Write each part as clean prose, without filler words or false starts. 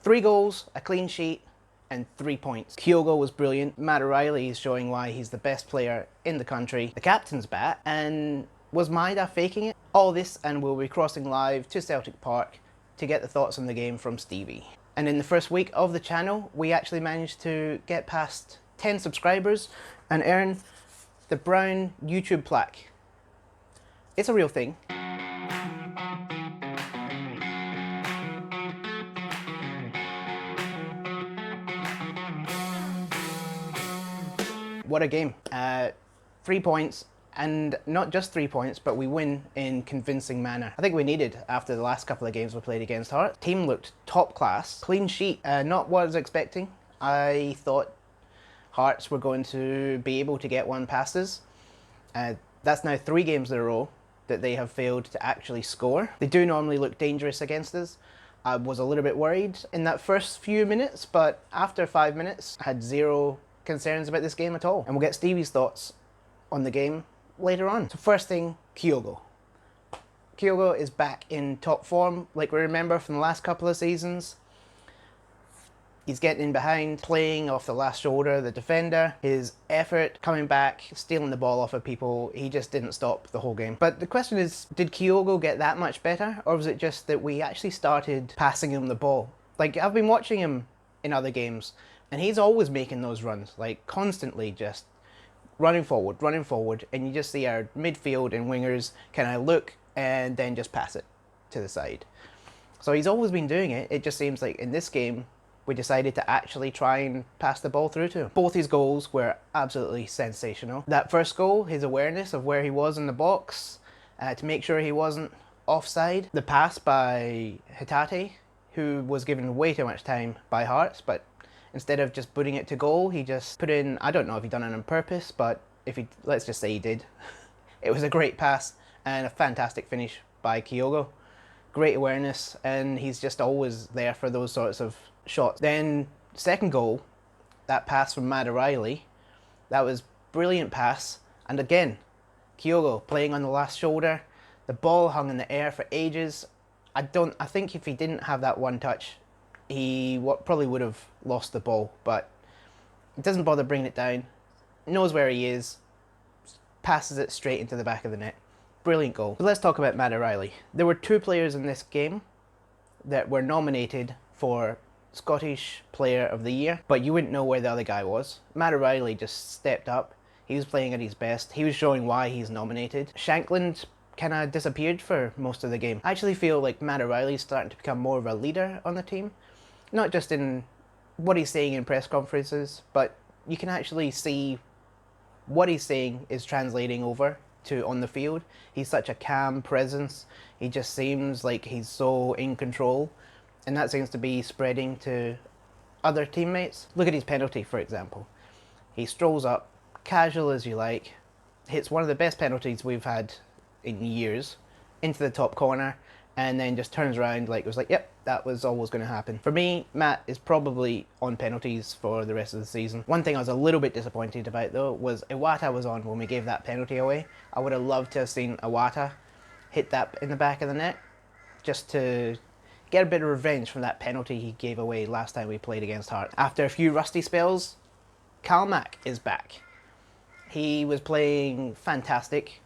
3 goals, a clean sheet, and 3 points. Kyogo was brilliant. Matt O'Reilly is showing why he's the best player in the country. The captain's back. And was Maeda faking it? All this, and we'll be crossing live to Celtic Park to get the thoughts on the game from Steevee. And in the first week of the channel, we actually managed to get past 10 subscribers and earn the brown YouTube plaque. It's a real thing. What a game. 3 points, and not just 3 points, but we win in convincing manner. I think we needed after the last couple of games we played against Hearts. Team looked top class. Clean sheet, not what I was expecting. I thought Hearts were going to be able to get one past us. That's now 3 games in a row that they have failed to actually score. They do normally look dangerous against us. I was a little bit worried in that first few minutes, but after 5 minutes, I had zero concerns about this game at all. And we'll get Steve's thoughts on the game later on. So first thing, Kyogo. Kyogo is back in top form, like we remember from the last couple of seasons. He's getting in behind, playing off the last shoulder, the defender. His effort, coming back, stealing the ball off of people, he just didn't stop the whole game. But the question is, did Kyogo get that much better? Or was it just that we actually started passing him the ball? Like, I've been watching him in other games, and he's always making those runs, like constantly just running forward, and you just see our midfield and wingers kind of look and then just pass it to the side. So he's always been doing it. It just seems like in this game, we decided to actually try and pass the ball through to him. Both his goals were absolutely sensational. That first goal, his awareness of where he was in the box to make sure he wasn't offside. The pass by Hitate, who was given way too much time by Hearts, but instead of just putting it to goal, he just put in, I don't know if he done it on purpose, but if he, let's just say he did. It was a great pass and a fantastic finish by Kyogo. Great awareness, and he's just always there for those sorts of shots. Then second goal, that pass from Matt O'Reilly, that was brilliant pass. And again, Kyogo playing on the last shoulder. The ball hung in the air for ages. I think if he didn't have that one touch, he probably would have lost the ball, but he doesn't bother bringing it down, knows where he is, passes it straight into the back of the net. Brilliant goal. But let's talk about Matt O'Reilly. There were 2 players in this game that were nominated for Scottish Player of the Year, but you wouldn't know where the other guy was. Matt O'Reilly just stepped up. He was playing at his best. He was showing why he's nominated. Shankland kind of disappeared for most of the game. I actually feel like Matt O'Reilly's starting to become more of a leader on the team. Not just in what he's saying in press conferences, but you can actually see what he's saying is translating over to on the field. He's such a calm presence. He just seems like he's so in control, and that seems to be spreading to other teammates. Look at his penalty, for example. He strolls up, casual as you like, hits one of the best penalties we've had in years, into the top corner, and then just turns around like it was like, yep, that was always going to happen. For me, Matt is probably on penalties for the rest of the season. One thing I was a little bit disappointed about though was Iwata was on when we gave that penalty away. I would have loved to have seen Iwata hit that in the back of the net just to get a bit of revenge from that penalty he gave away last time we played against Hearts. After a few rusty spells, Kalmak is back. He was playing fantastic.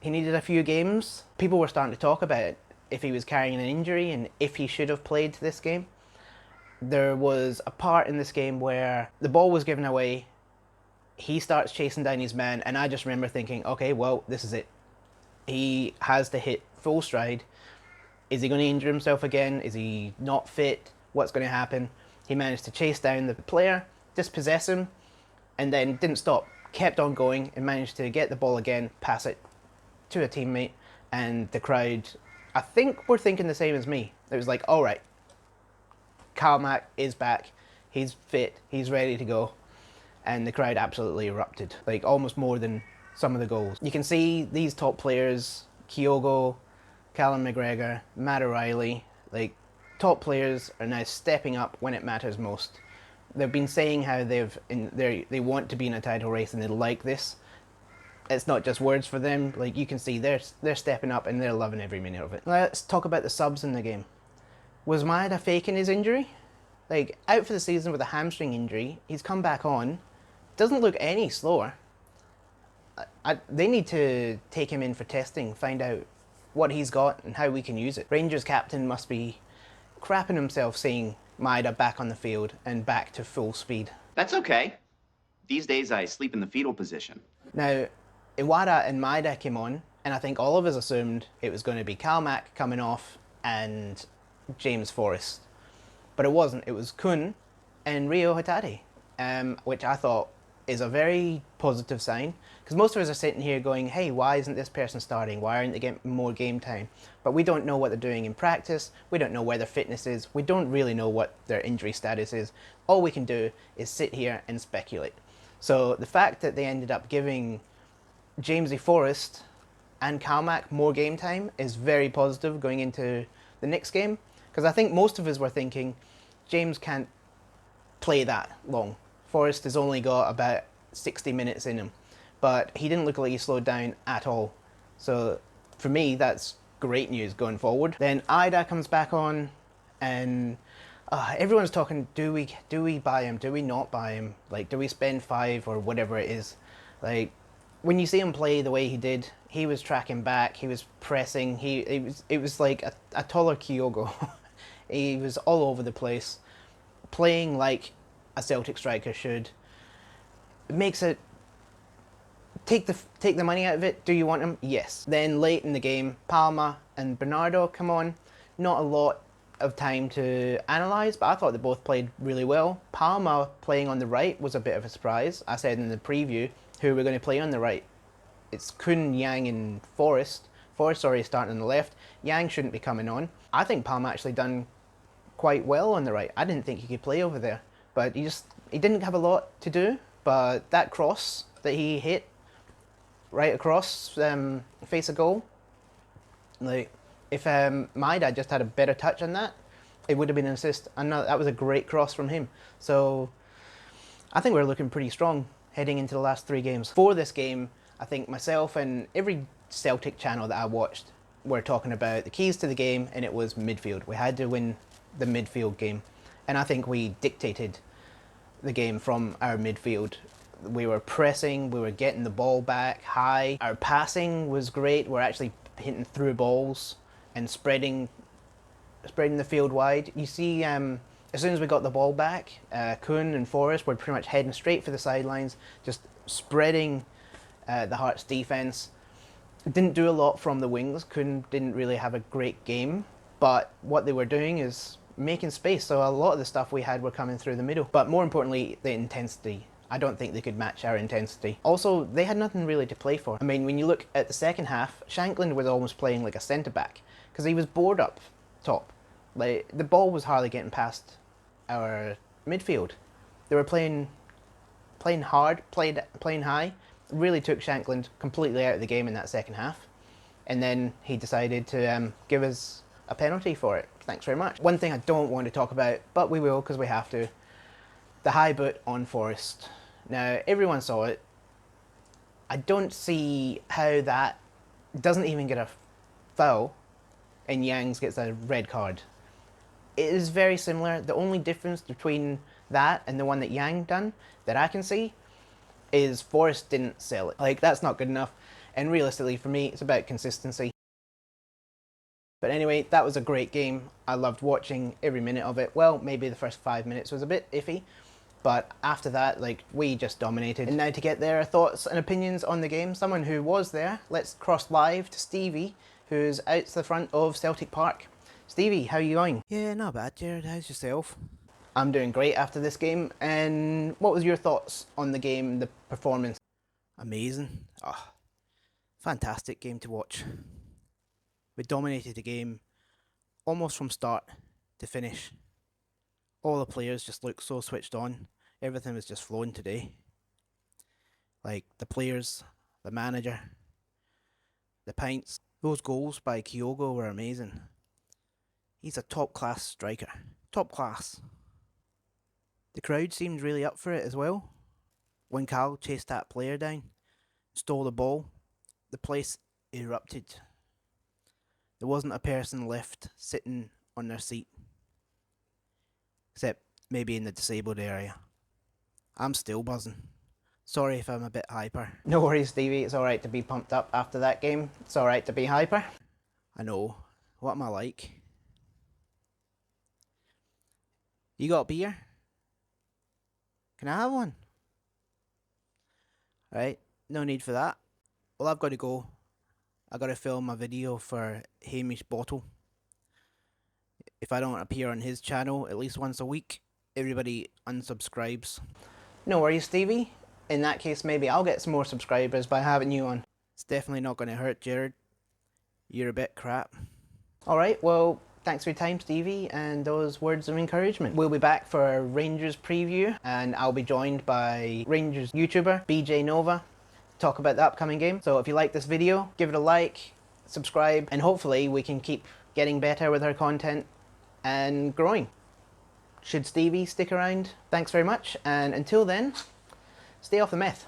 He needed a few games. People were starting to talk about it, if he was carrying an injury and if he should have played this game. There was a part in this game where the ball was given away, he starts chasing down his man, and I just remember thinking, okay, well, this is it. He has to hit full stride. Is he going to injure himself again? Is he not fit? What's going to happen? He managed to chase down the player, dispossess him, and then didn't stop. Kept on going and managed to get the ball again, pass it to a teammate, and the crowd, I think, were thinking the same as me. It was like, all right, Kalmak is back. He's fit. He's ready to go. And the crowd absolutely erupted, like almost more than some of the goals. You can see these top players, Kyogo, Callum McGregor, Matt O'Reilly, like top players are now stepping up when it matters most. They've been saying how they want to be in a title race and they like this. It's not just words for them. Like you can see they're stepping up and they're loving every minute of it. Let's talk about the subs in the game. Was Maeda faking his injury? Like, out for the season with a hamstring injury, he's come back on, doesn't look any slower. They need to take him in for testing, find out what he's got and how we can use it. Rangers captain must be crapping himself seeing Maeda back on the field and back to full speed. That's okay. These days I sleep in the fetal position. Now, Iwata and Maeda came on, and I think all of us assumed it was going to be Kalmak coming off and James Forrest. But it wasn't. It was Kun and Rio Hatate, which I thought is a very positive sign. Because most of us are sitting here going, hey, why isn't this person starting? Why aren't they getting more game time? But we don't know what they're doing in practice. We don't know where their fitness is. We don't really know what their injury status is. All we can do is sit here and speculate. So the fact that they ended up giving Jamesy Forrest and Kalmak more game time is very positive going into the next game. Because I think most of us were thinking James can't play that long. Forrest has only got about 60 minutes in him. But he didn't look like he slowed down at all. So for me, that's great news going forward. Then Ida comes back on, and everyone's talking, do we buy him? Do we not buy him? Like, do we spend 5 or whatever it is? Like, when you see him play the way he did, he was tracking back, he was pressing, it was like a taller Kyogo. He was all over the place, playing like a Celtic striker should. It makes it take the money out of it. Do you want him? Yes. Then late in the game, Palma and Bernardo come on. Not a lot of time to analyse, but I thought they both played really well. Palma playing on the right was a bit of a surprise. I said in the preview who we're going to play on the right. It's Kun, Yang and Forrest. Forrest already starting on the left. Yang shouldn't be coming on. I think Palma actually done quite well on the right. I didn't think he could play over there, but he didn't have a lot to do. But that cross that he hit right across face of goal, like if Maeda just had a better touch on that, it would have been an assist. And that was a great cross from him. So I think we're looking pretty strong heading into the last 3 games. For this game, I think myself and every Celtic channel that I watched were talking about the keys to the game, and it was midfield. We had to win the midfield game, and I think we dictated the game from our midfield. We were pressing, we were getting the ball back high, our passing was great, we're actually hitting through balls and spreading the field wide. You see, as soon as we got the ball back, Kun and Forrest were pretty much heading straight for the sidelines, just spreading the Hearts defence. Didn't do a lot from the wings. Kun didn't really have a great game, but what they were doing is making space, so a lot of the stuff we had were coming through the middle. But more importantly, the intensity. I don't think they could match our intensity. Also, they had nothing really to play for. I mean, when you look at the second half, Shankland was almost playing like a centre-back, because he was bored up top. Like, the ball was hardly getting past our midfield. They were playing hard, playing high. Really took Shankland completely out of the game in that second half. And then he decided to give us a penalty for it. Thanks very much. One thing I don't want to talk about, but we will because we have to. The high boot on Forrest. Now, everyone saw it. I don't see how that doesn't even get a foul and Yangs gets a red card. It is very similar. The only difference between that and the one that Yang done that I can see is Forrest didn't sell it. Like, that's not good enough. And realistically, for me, it's about consistency. But anyway, that was a great game. I loved watching every minute of it. Well, maybe the first 5 minutes was a bit iffy, but after that, like, we just dominated. And now to get their thoughts and opinions on the game, someone who was there, let's cross live to Steevee, who's out to the front of Celtic Park. Steevee, how are you going? Yeah, not bad, Jared. How's yourself? I'm doing great after this game. And what was your thoughts on the game, the performance? Amazing. Oh, fantastic game to watch. We dominated the game almost from start to finish. All the players just looked so switched on. Everything was just flowing today. Like, the players, the manager, the pints. Those goals by Kyogo were amazing. He's a top-class striker. Top class. The crowd seemed really up for it as well. When Cal chased that player down, stole the ball, the place erupted. There wasn't a person left sitting on their seat. Except maybe in the disabled area. I'm still buzzing. Sorry if I'm a bit hyper. No worries, Stevie. It's alright to be pumped up after that game. It's alright to be hyper. I know. What am I like? You got beer? Can I have one? Right, no need for that. Well, I've got to go. I got to film a video for Hamish Bottle. If I don't appear on his channel at least once a week, everybody unsubscribes. No worries, Stevie. In that case, maybe I'll get some more subscribers by having you on. It's definitely not going to hurt, Jared. You're a bit crap. Alright, well, thanks for your time, Stevie, and those words of encouragement. We'll be back for a Rangers preview, and I'll be joined by Rangers YouTuber BJ Nova to talk about the upcoming game. So if you like this video, give it a like, subscribe, and hopefully we can keep getting better with our content and growing. Should Stevie stick around? Thanks very much, and until then, stay off the meth.